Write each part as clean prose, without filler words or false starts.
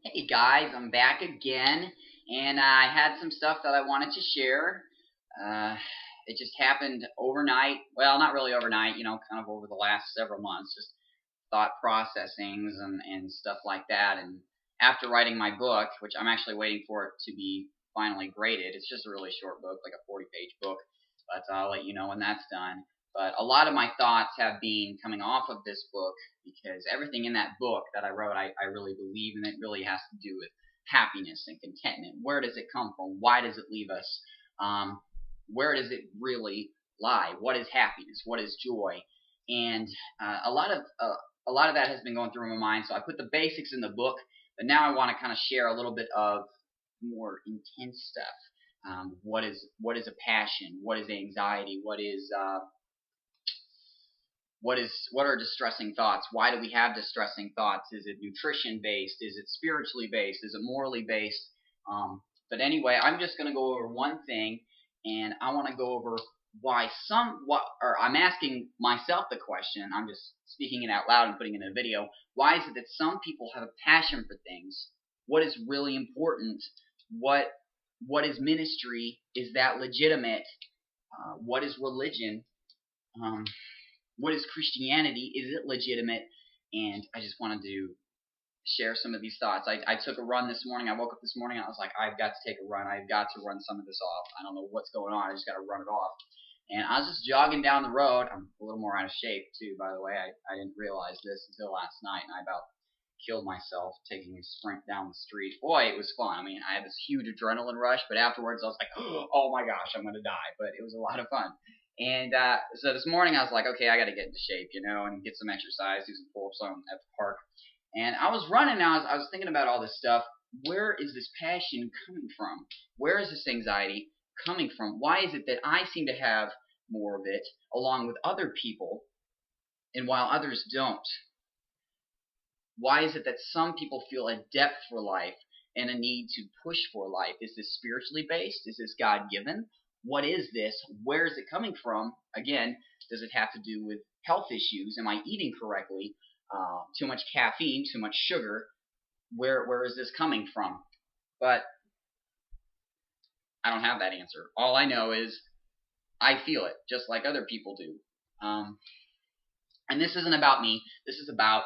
Hey guys, I'm back again, and I had some stuff that I wanted to share. Uh, it just happened overnight. Well, not really overnight, kind of over the last several months, just thought processings and stuff like that. And after writing my book, which I'm actually waiting for it to be finally graded, it's just a really short book, like a 40-page book, but I'll let you know when that's done. But a lot of my thoughts have been coming off of this book because everything in that book that I wrote, I really believe, and it really has to do with happiness and contentment. Where does it come from? Why does it leave us? Um, where does it really lie? What is happiness? What is joy? And a lot of that has been going through my mind. So I put the basics in the book, but now I want to kind of share a little bit of more intense stuff. What is a passion? What is anxiety? What are distressing thoughts? Why do we have distressing thoughts? Is it nutrition based? Is it spiritually based? Is it morally based? But anyway, I'm just going to go over one thing, and I want to go over I'm asking myself the question. I'm just speaking it out loud and putting it in a video. Why is it that some people have a passion for things? What is really important? What what is ministry? Is that legitimate? What is religion? Um, what is Christianity? Is it legitimate? And I just wanted to share some of these thoughts. I took a run this morning. I woke up this morning and I was like, I've got to take a run. I've got to run some of this off. I don't know what's going on. I just got to run it off. And I was just jogging down the road. I'm a little more out of shape too, by the way. I didn't realize this until last night, and I about killed myself taking a sprint down the street. Boy, it was fun. I mean, I had this huge adrenaline rush, but afterwards I was like, oh my gosh, I'm gonna die. But it was a lot of fun. And so this morning I was like, okay, I got to get into shape, and get some exercise, do some pull-ups at the park. And I was running now. I was thinking about all this stuff. Where is this passion coming from? Where is this anxiety coming from? Why is it that I seem to have more of it along with other people, and while others don't? Why is it that some people feel a depth for life and a need to push for life? Is this spiritually based? Is this God given? What is this? Where is it coming from? Again, does it have to do with health issues? Am I eating correctly? Too much caffeine, too much sugar? Where is this coming from? But I don't have that answer. All I know is I feel it, just like other people do. And this isn't about me. This is about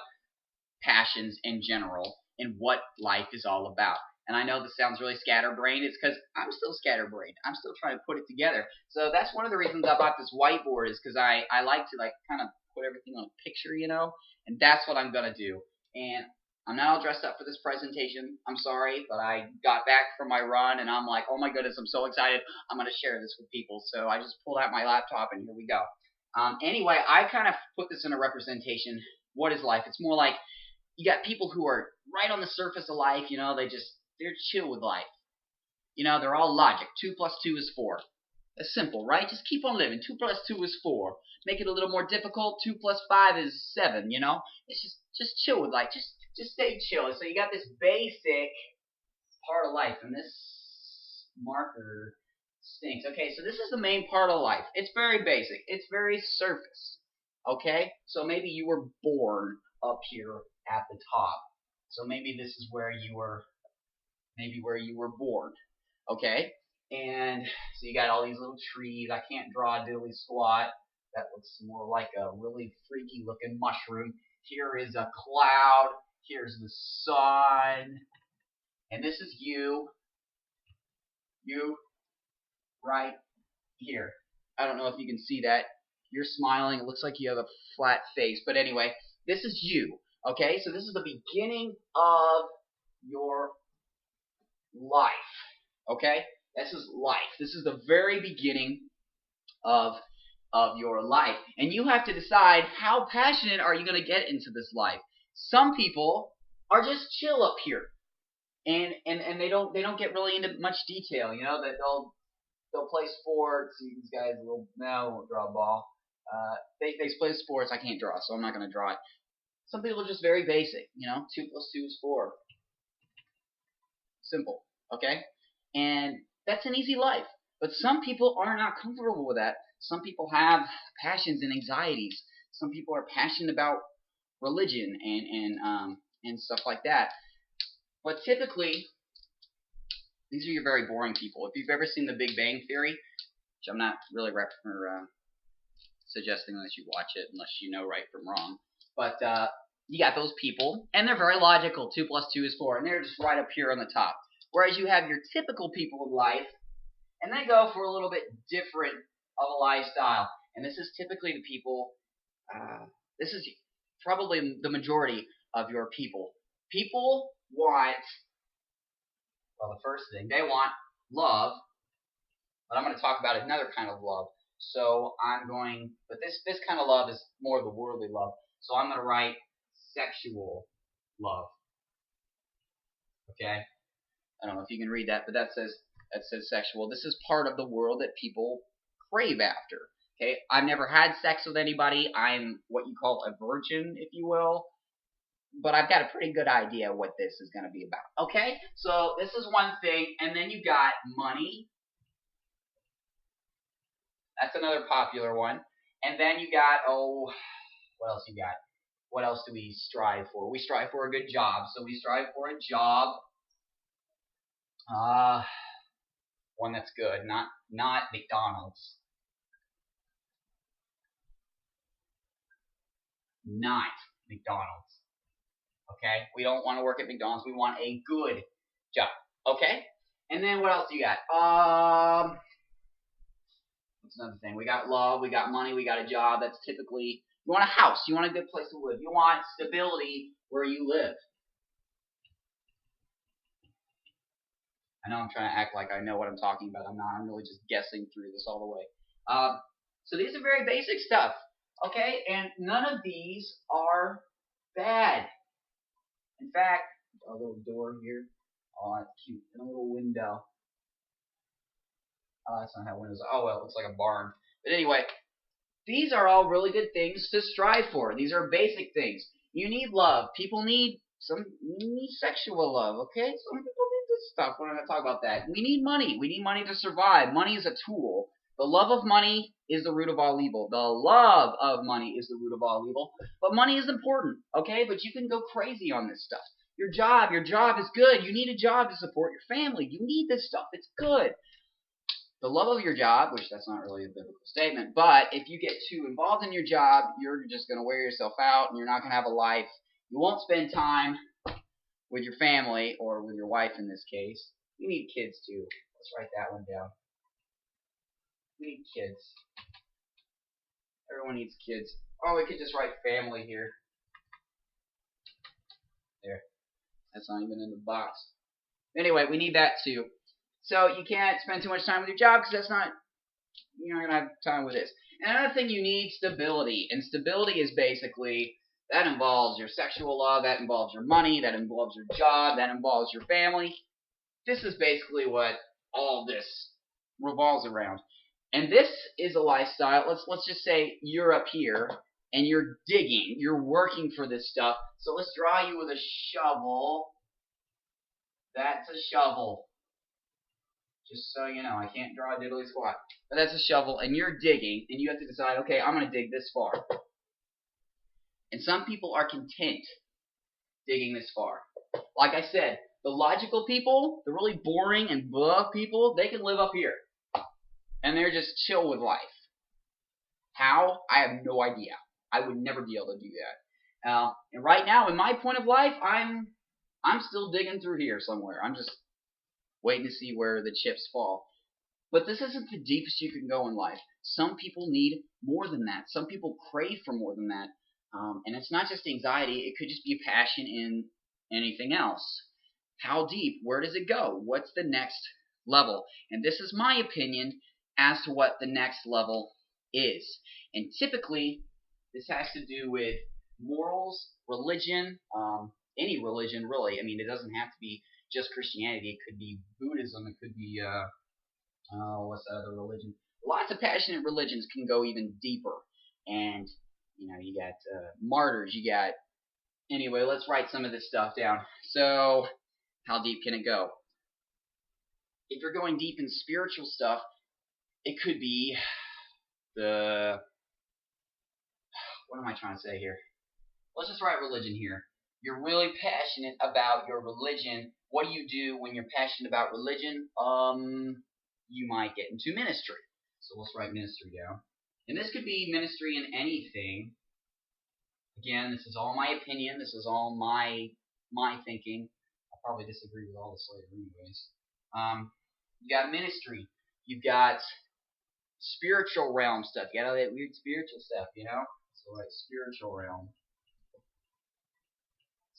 passions in general and what life is all about. And I know this sounds really scatterbrained. It's because I'm still scatterbrained. I'm still trying to put it together. So that's one of the reasons I bought this whiteboard, is because I like to kind of put everything on a picture, and that's what I'm gonna do. And I'm not all dressed up for this presentation. I'm sorry, but I got back from my run and I'm like, oh my goodness, I'm so excited. I'm gonna share this with people. So I just pulled out my laptop and here we go. Anyway, I kind of put this in a representation. What is life? It's more like you got people who are right on the surface of life, they're chill with life. They're all logic. 2 plus 2 is 4. That's simple, right? Just keep on living. 2 plus 2 is 4. Make it a little more difficult. 2 plus 5 is 7, It's just chill with life. Just stay chill. So you got this basic part of life, and this marker stinks. Okay, so this is the main part of life. It's very basic. It's very surface. Okay? So maybe you were born up here at the top. So maybe this is where you were born. Okay? And so you got all these little trees. I can't draw a diddly squat. That looks more like a really freaky looking mushroom. Here is a cloud. Here's the sun. And this is you. You right here. I don't know if you can see that. You're smiling. It looks like you have a flat face. But anyway, this is you. Okay? So this is the beginning of your life. Okay? This is life. This is the very beginning of your life. And you have to decide, how passionate are you going to get into this life? Some people are just chill up here. And they don't get really into much detail, that they'll play sports. See these guys I won't draw a ball. They play sports. I can't draw, so I'm not going to draw it. Some people are just very basic, 2 plus 2 is 4. Simple, okay? And that's an easy life. But some people are not comfortable with that. Some people have passions and anxieties. Some people are passionate about religion and stuff like that. But typically, these are your very boring people. If you've ever seen The Big Bang Theory, which I'm not really suggesting that you watch it unless you know right from wrong, but you got those people, and they're very logical. 2 plus 2 is 4, and they're just right up here on the top. Whereas you have your typical people in life, and they go for a little bit different of a lifestyle. And this is typically the people, this is probably the majority of your people. People want, well, the first thing, they want love, but I'm going to talk about another kind of love. So I'm going, but this kind of love is more of the worldly love. So I'm going to write sexual love. Okay? I don't know if you can read that, but that says sexual. This is part of the world that people crave after. Okay? I've never had sex with anybody. I'm what you call a virgin, if you will. But I've got a pretty good idea what this is going to be about. Okay? So this is one thing. And then you got money. That's another popular one. And then you got, oh, what else you got? What else do we strive for? We strive for a good job. So we strive for a job. One that's good, not McDonald's. Not McDonald's. Okay? We don't want to work at McDonald's. We want a good job. Okay? And then what else do you got? What's another thing? We got love, we got money, we got a job. That's typically, you want a house, you want a good place to live. You want stability where you live. I know I'm trying to act like I know what I'm talking about. I'm not. I'm really just guessing through this all the way. So these are very basic stuff. Okay? And none of these are bad. In fact, a little door here. Oh, that's cute. And a little window. Oh, that's not how windows are. Oh, well, it looks like a barn. But anyway, these are all really good things to strive for. These are basic things. You need love. People need sexual love, okay? Some people need this stuff. We're not going to talk about that. We need money. We need money to survive. Money is a tool. The love of money is the root of all evil. The love of money is the root of all evil. But money is important, okay? But you can go crazy on this stuff. Your job is good. You need a job to support your family. You need this stuff. It's good. The love of your job, which that's not really a biblical statement, but if you get too involved in your job, you're just going to wear yourself out and you're not going to have a life. You won't spend time with your family, or with your wife in this case. You need kids too. Let's write that one down. We need kids. Everyone needs kids. Oh, we could just write family here. There. That's not even in the box. Anyway, we need that too. So you can't spend too much time with your job because that's not, you're not going to have time with this. And another thing, you need stability. And stability is basically, that involves your sexual love, that involves your money, that involves your job, that involves your family. This is basically what all this revolves around. And this is a lifestyle. Let's just say you're up here and you're digging, you're working for this stuff. So let's draw you with a shovel. That's a shovel. Just so you know, I can't draw a diddly squat. But that's a shovel, and you're digging, and you have to decide, okay, I'm going to dig this far. And some people are content digging this far. Like I said, the logical people, the really boring and blah people, they can live up here. And they're just chill with life. How? I have no idea. I would never be able to do that. And right now, in my point of life, I'm still digging through here somewhere. I'm just waiting to see where the chips fall. But this isn't the deepest you can go in life. Some people need more than that. Some people crave for more than that. And it's not just anxiety. It could just be a passion in anything else. How deep? Where does it go? What's the next level? And this is my opinion as to what the next level is. And typically, this has to do with morals, religion, any religion really. I mean, it doesn't have to be just Christianity. It could be Buddhism. It could be, what's that other religion? Lots of passionate religions can go even deeper. And, you know, you got martyrs. You got, anyway, let's write some of this stuff down. So, how deep can it go? If you're going deep in spiritual stuff, it could be what am I trying to say here? Let's just write religion here. You're really passionate about your religion. What do you do when you're passionate about religion? You might get into ministry. So let's write ministry down. And this could be ministry in anything. Again, this is all my opinion. This is all my thinking. I'll probably disagree with all this later anyways. You got ministry. You've got spiritual realm stuff. You got all that weird spiritual stuff, you know? So like spiritual realm.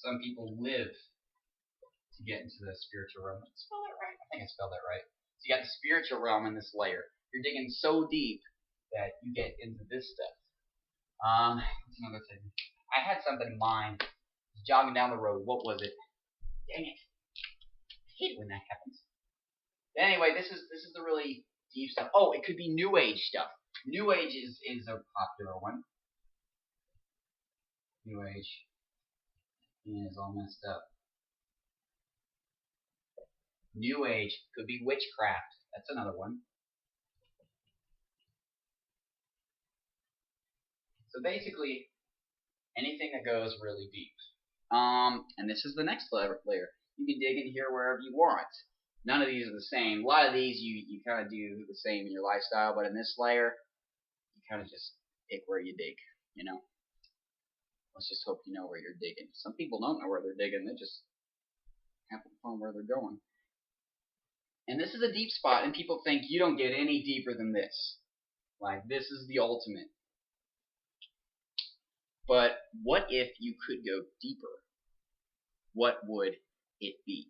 Some people live to get into the spiritual realm. Did I spell that right? I think I spelled that right. So you got the spiritual realm in this layer. You're digging so deep that you get into this stuff. What's another thing? I had something in mind. Jogging down the road. What was it? Dang it! I hate it when that happens. Anyway, this is the really deep stuff. Oh, it could be New Age stuff. New Age is a popular one. New Age is all messed up. New Age could be witchcraft. That's another one. So basically, anything that goes really deep. And this is the next layer. You can dig in here wherever you want. None of these are the same. A lot of these you kind of do the same in your lifestyle, but in this layer, you kind of just pick where you dig, you know? Let's just hope you know where you're digging. Some people don't know where they're digging. They just happen to find where they're going. And this is a deep spot, and people think you don't get any deeper than this. Like, this is the ultimate. But what if you could go deeper? What would it be?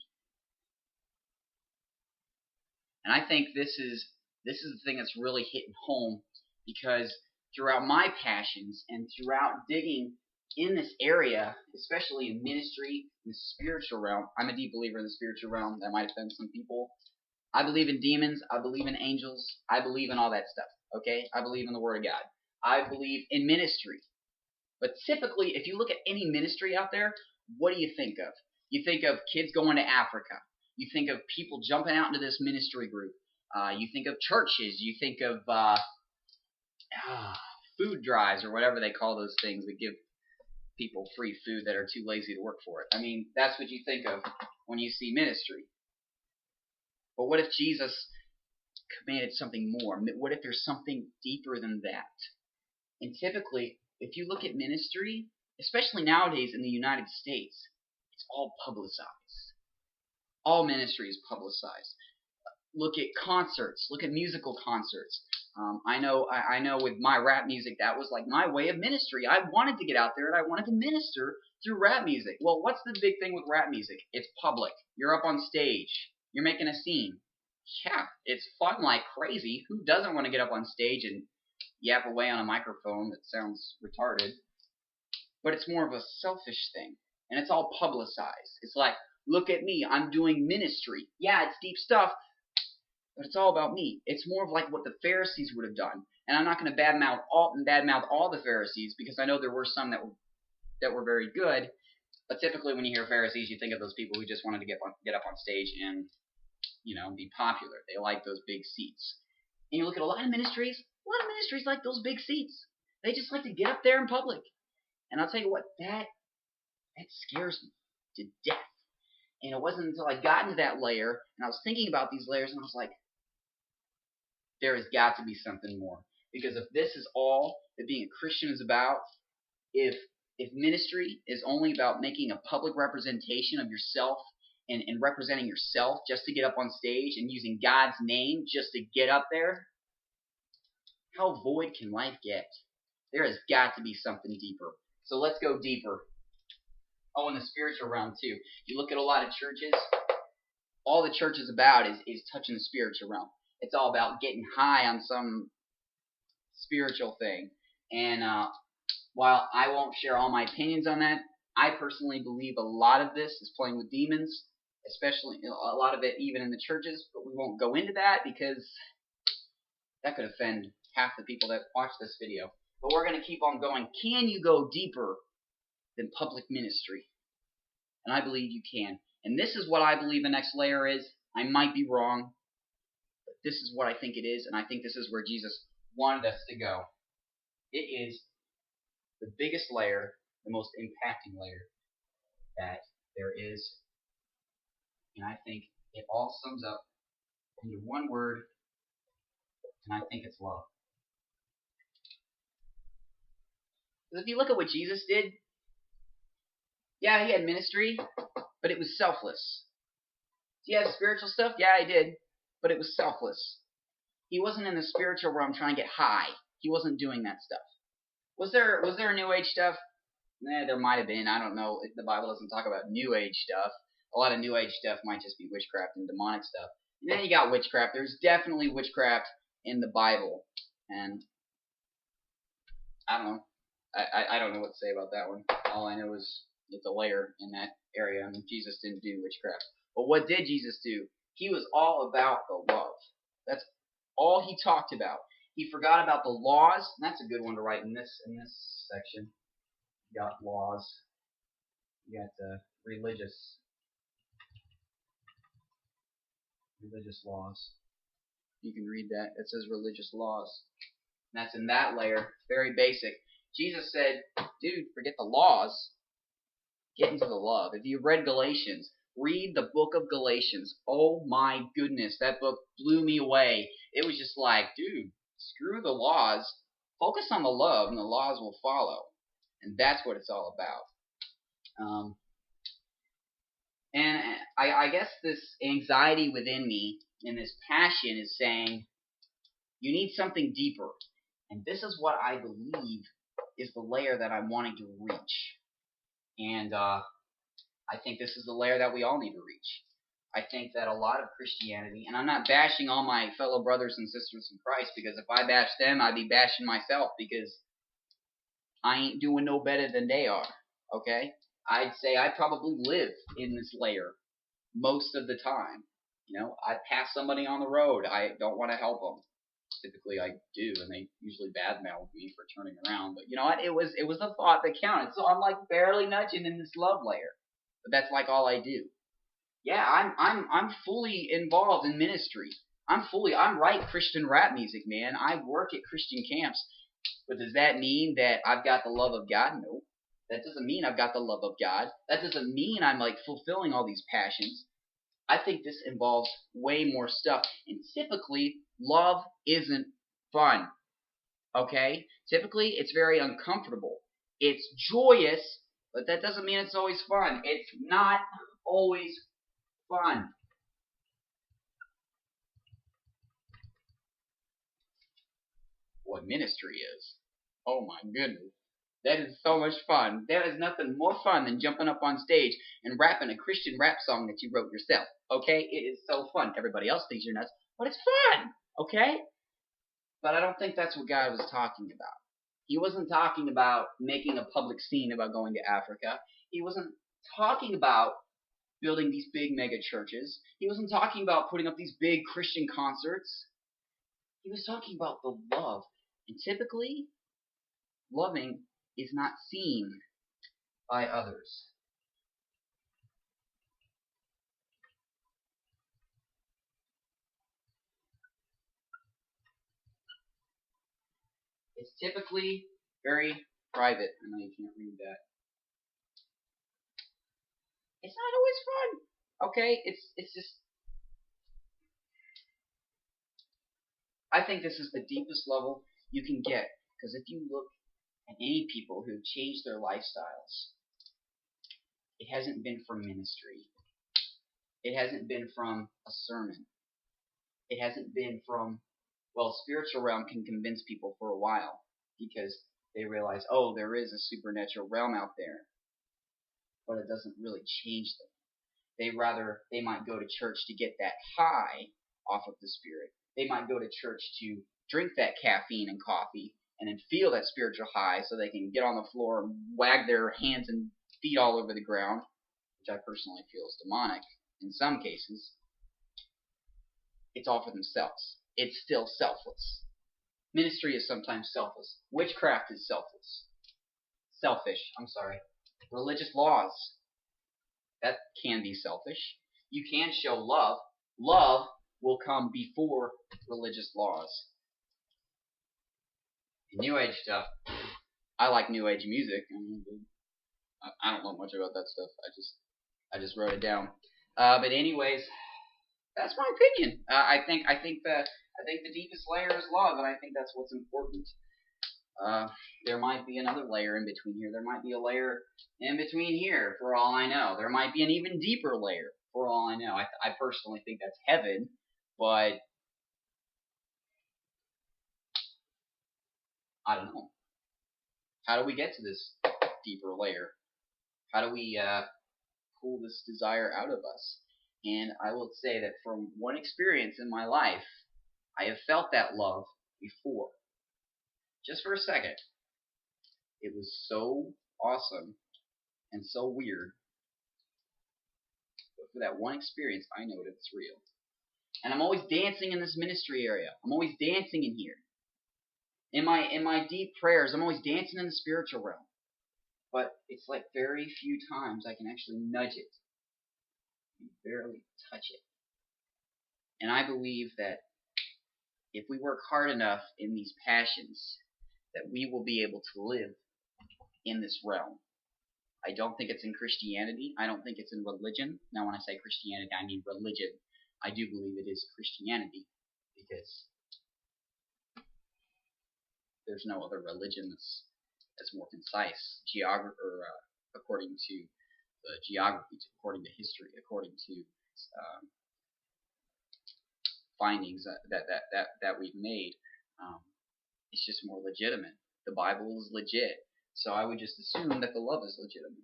And I think this is the thing that's really hitting home, because throughout my passions and throughout digging in this area, especially in ministry, in the spiritual realm, I'm a deep believer in the spiritual realm. That might offend some people. I believe in demons. I believe in angels. I believe in all that stuff. Okay? I believe in the Word of God. I believe in ministry. But typically, if you look at any ministry out there, what do you think of? You think of kids going to Africa. You think of people jumping out into this ministry group. You think of churches. You think of food drives, or whatever they call those things that give people free food that are too lazy to work for it. I mean, that's what you think of when you see ministry. But what if Jesus commanded something more? What if there's something deeper than that? And typically, if you look at ministry, especially nowadays in the United States, it's all publicized. All ministry is publicized. Look at concerts. Look at musical concerts. I know with my rap music, that was like my way of ministry. I wanted to get out there and I wanted to minister through rap music. Well, what's the big thing with rap music? It's public. You're up on stage. You're making a scene. Yeah, it's fun like crazy. Who doesn't want to get up on stage and yap away on a microphone that sounds retarded? But it's more of a selfish thing. And it's all publicized. It's like, look at me. I'm doing ministry. Yeah, it's deep stuff. But it's all about me. It's more of like what the Pharisees would have done. And I'm not going to badmouth all the Pharisees, because I know there were some that were very good. But typically when you hear Pharisees, you think of those people who just wanted to get up on stage and, be popular. They like those big seats. And you look at a lot of ministries like those big seats. They just like to get up there in public. And I'll tell you what, that scares me to death. And it wasn't until I got into that layer and I was thinking about these layers and I was like, there has got to be something more. Because if this is all that being a Christian is about, if ministry is only about making a public representation of yourself and representing yourself just to get up on stage and using God's name just to get up there, how void can life get? There has got to be something deeper. So let's go deeper. Oh, in the spiritual realm too. You look at a lot of churches, all the church is about is touching the spiritual realm. It's all about getting high on some spiritual thing. And while I won't share all my opinions on that, I personally believe a lot of this is playing with demons, especially a lot of it even in the churches. But we won't go into that because that could offend half the people that watch this video. But we're going to keep on going. Can you go deeper than public ministry? And I believe you can. And this is what I believe the next layer is. I might be wrong, but this is what I think it is, and I think this is where Jesus wanted us to go. It is the biggest layer, the most impacting layer. that there is, and I think it all sums up into one word, and I think it's love. Because if you look at what Jesus did, yeah, he had ministry, but it was selfless. He had spiritual stuff, yeah, he did, but it was selfless. He wasn't in the spiritual realm trying to get high. He wasn't doing that stuff. Was there New Age stuff? There might have been. I don't know. The Bible doesn't talk about New Age stuff. A lot of New Age stuff might just be witchcraft and demonic stuff. And then you got witchcraft. There's definitely witchcraft in the Bible. And I don't know. I don't know what to say about that one. All I know is it's a layer in that area, and Jesus didn't do witchcraft. But what did Jesus do? He was all about the love. That's all he talked about. He forgot about the laws. And that's a good one to write in this section. You got laws. You got religious laws. You can read that. It says religious laws. And that's in that layer. Very basic. Jesus said, dude, forget the laws. Get into the love. If you read Galatians, read the book of Galatians. Oh my goodness, that book blew me away. It was just like, dude, screw the laws. Focus on the love, and the laws will follow. And that's what it's all about. And I guess this anxiety within me and this passion is saying, you need something deeper. And this is what I believe is the layer that I'm wanting to reach. And I think this is the layer that we all need to reach. I think that a lot of Christianity, and I'm not bashing all my fellow brothers and sisters in Christ, because if I bash them, I'd be bashing myself, because I ain't doing no better than they are, okay? I'd say I probably live in this layer most of the time. You know, I pass somebody on the road, I don't want to help them. Typically I do, and they usually badmouth me for turning around. But you know what? It was the thought that counted. So I'm like barely nudging in this love layer. But that's like all I do. Yeah, I'm fully involved in ministry. I'm write Christian rap music, man. I work at Christian camps. But does that mean that I've got the love of God? No. That doesn't mean I've got the love of God. That doesn't mean I'm like fulfilling all these passions. I think this involves way more stuff. And typically, love isn't fun. Okay? Typically, it's very uncomfortable. It's joyous, but that doesn't mean it's always fun. It's not always fun. What ministry is. Oh my goodness. That is so much fun. There is nothing more fun than jumping up on stage and rapping a Christian rap song that you wrote yourself. Okay? It is so fun. Everybody else thinks you're nuts, but it's fun. Okay? But I don't think that's what God was talking about. He wasn't talking about making a public scene about going to Africa. He wasn't talking about building these big mega churches. He wasn't talking about putting up these big Christian concerts. He was talking about the love. And typically, loving is not seen by others. It's typically very private. I know you can't read that. It's not always fun. Okay? It's just... I think this is the deepest level you can get. Because if you look at any people who've changed their lifestyles, it hasn't been from ministry. It hasn't been from a sermon. It hasn't been from, well, spiritual realm can convince people for a while because they realize, oh, there is a supernatural realm out there. But it doesn't really change them. They might go to church to get that high off of the spirit. They might go to church to drink that caffeine and coffee and then feel that spiritual high so they can get on the floor and wag their hands and feet all over the ground, which I personally feel is demonic in some cases. It's all for themselves. It's still selfless. Ministry is sometimes selfless. Witchcraft is selfless. Selfish, I'm sorry. Religious laws. That can be selfish. You can show love. Love will come before religious laws. New Age stuff. I like New Age music. I don't know much about that stuff. I just wrote it down. But anyways, that's my opinion. I think the deepest layer is love, and I think that's what's important. There might be another layer in between here. There might be a layer in between here, for all I know. There might be an even deeper layer, for all I know. I personally think that's heaven, but I don't know. How do we get to this deeper layer? How do we pull this desire out of us? And I will say that from one experience in my life, I have felt that love before. Just for a second. It was so awesome and so weird. But for that one experience, I know that it's real. And I'm always dancing in this ministry area. I'm always dancing in here. In my deep prayers, I'm always dancing in the spiritual realm. But it's like very few times I can actually nudge it and barely touch it. And I believe that if we work hard enough in these passions, that we will be able to live in this realm. I don't think it's in Christianity. I don't think it's in religion. Now, when I say Christianity, I mean religion. I do believe it is Christianity because there's no other religion that's more concise, according to the geography, according to history, according to findings that we've made. It's just more legitimate. The Bible is legit, so I would just assume that the love is legitimate.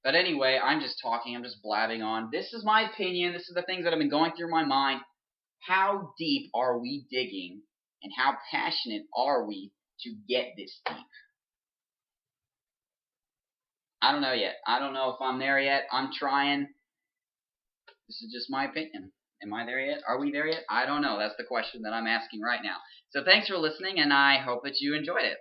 But anyway, I'm just talking. I'm just blabbing on. This is my opinion. This is the things that have been going through my mind. How deep are we digging, and how passionate are we to get this deep? I don't know yet. I don't know if I'm there yet. I'm trying. This is just my opinion. Am I there yet? Are we there yet? I don't know. That's the question that I'm asking right now. So thanks for listening, and I hope that you enjoyed it.